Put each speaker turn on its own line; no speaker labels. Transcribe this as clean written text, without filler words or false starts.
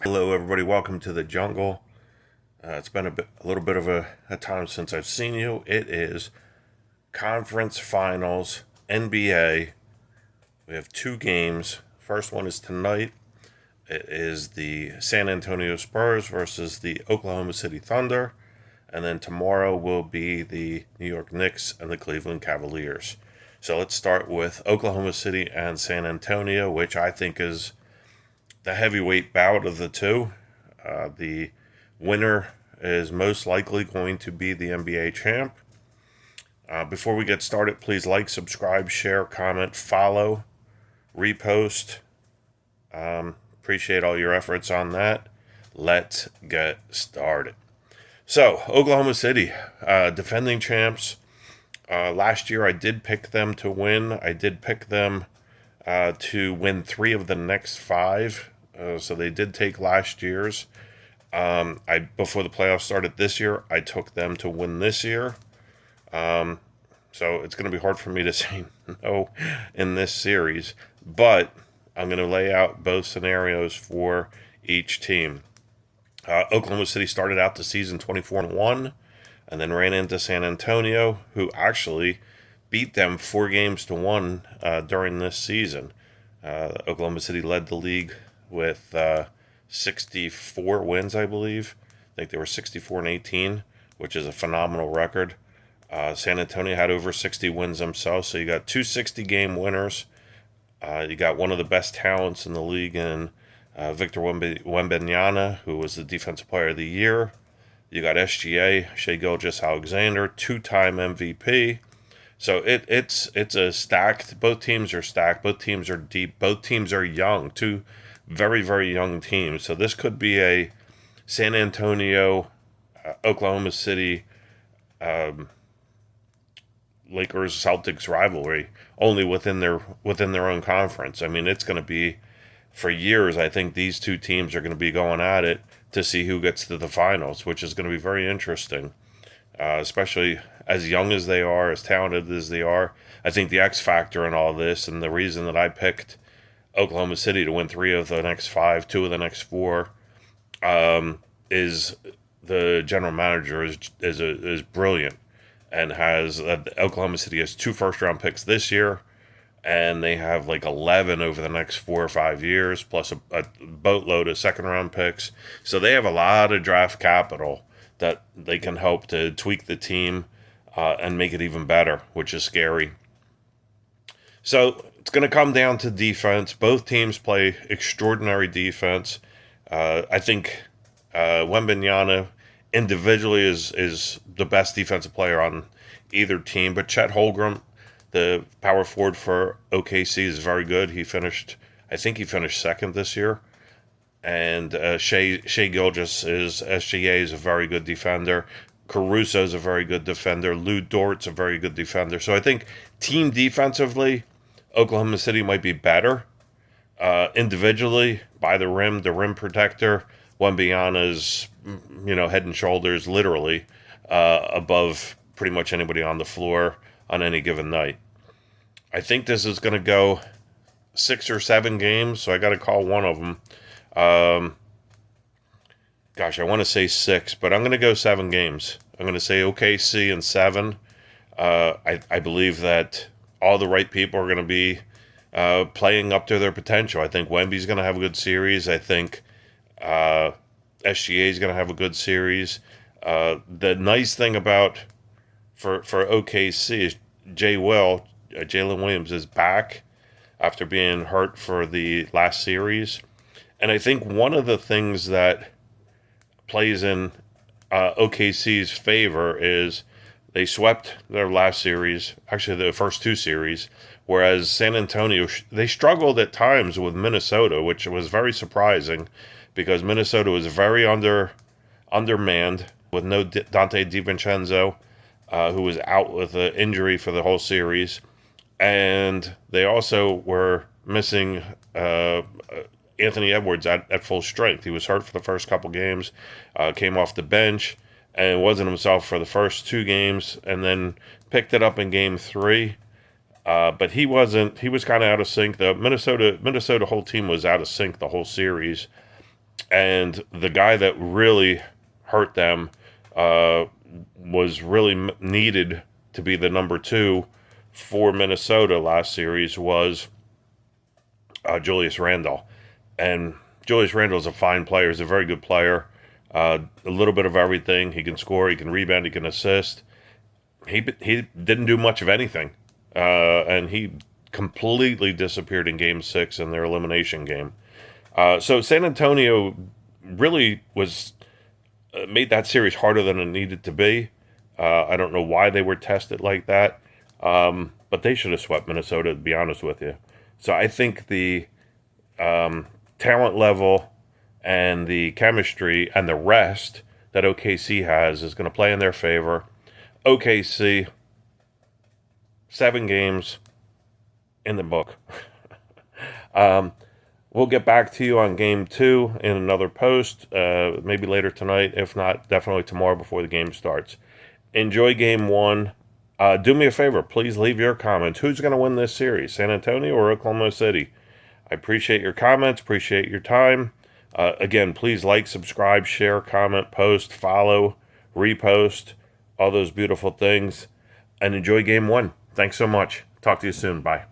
Hello, everybody. Welcome to the jungle. It's been a little bit of a time since I've seen you. It is conference finals, NBA. We have two games. First one is tonight. It is the San Antonio Spurs versus the Oklahoma City Thunder. And then tomorrow will be the New York Knicks and the Cleveland Cavaliers. So let's start with Oklahoma City and San Antonio, which I think is the heavyweight bout of the two. The winner is most likely going to be the NBA champ. Before we get started, please like, subscribe, share, comment, follow, repost. Appreciate all your efforts on that. Let's get started. So, Oklahoma City, defending champs. Last year, I did pick them to win. I did pick them to win 3 of the next 5. So they did take last year's. I before the playoffs started this year, I took them to win this year. So it's going to be hard for me to say no in this series, but I'm going to lay out both scenarios for each team. Oklahoma City started out the season 24-1, and then ran into San Antonio, who actually beat them 4 games to 1 during this season. Oklahoma City led the league with 64 wins, I believe. I think they were 64-18, which is a phenomenal record. San Antonio had over 60 wins themselves, so you got two 60-game winners. You got one of the best talents in the league in Victor Wembanyama, who was the Defensive Player of the Year. You got SGA, Shai Gilgeous-Alexander, 2-time MVP. So it's a stacked. Both teams are stacked. Both teams are deep. Both teams are young. Two very, very young teams. So this could be a San Antonio, Oklahoma City, Lakers Celtics rivalry, only within their own conference. I mean, it's going to be for years. I think these two teams are going to be going at it to see who gets to the finals, which is going to be very interesting, especially as young as they are, as talented as they are. I think the X factor in all this, and the reason that I picked Oklahoma City to win 3 of the next 5, 2 of the next 4, is the general manager is brilliant, and has Oklahoma City has 2 first-round picks this year, and they have like 11 over the next 4 or 5 years, plus a boatload of second-round picks. So they have a lot of draft capital that they can help to tweak the team and make it even better, which is scary. So it's going to come down to defense. Both teams play extraordinary defense. I think Wembanyama individually is the best defensive player on either team, but Chet Holmgren, the power forward for OKC, is very good. I think he finished second this year. And Shai Gilgeous SGA is a very good defender. Caruso is a very good defender. Lou Dort's a very good defender. So I think team defensively, Oklahoma City might be better. Individually, by the rim protector, Wembanyama's, head and shoulders, literally, above pretty much anybody on the floor on any given night. I think this is going to go 6 or 7 games, so I got to call one of them. I want to say 6, but I'm going to go 7 games. I'm going to say OKC in 7. I believe that all the right people are going to be playing up to their potential. I think Wemby's going to have a good series. I think SGA is going to have a good series. The nice thing about for OKC is Jalen Williams is back after being hurt for the last series. And I think one of the things that plays in OKC's favor is they swept their last series, actually the first 2 series, whereas San Antonio, they struggled at times with Minnesota, which was very surprising because Minnesota was very undermanned with no Dante DiVincenzo, who was out with an injury for the whole series. And they also were missing Anthony Edwards at full strength. He was hurt for the first couple games, came off the bench, and wasn't himself for the first 2 games, and then picked it up in game 3. But he wasn't. He was kind of out of sync. The Minnesota whole team was out of sync the whole series. And the guy that really hurt them was really needed to be the number 2 for Minnesota last series was Julius Randle. And Julius Randle is a fine player. He's a very good player. A little bit of everything. He can score, he can rebound, he can assist. He didn't do much of anything. And he completely disappeared in Game 6 in their elimination game. So San Antonio really was made that series harder than it needed to be. I don't know why they were tested like that, but they should have swept Minnesota, to be honest with you. So I think the talent level and the chemistry and the rest that OKC has is going to play in their favor. OKC, 7 games in the book. We'll get back to you on Game 2 in another post, maybe later tonight. If not, definitely tomorrow before the game starts. Enjoy Game 1. Do me a favor. Please leave your comments. Who's going to win this series, San Antonio or Oklahoma City? I appreciate your comments. Appreciate your time. Again, please like, subscribe, share, comment, post, follow, repost, all those beautiful things. And enjoy Game 1. Thanks so much. Talk to you soon. Bye.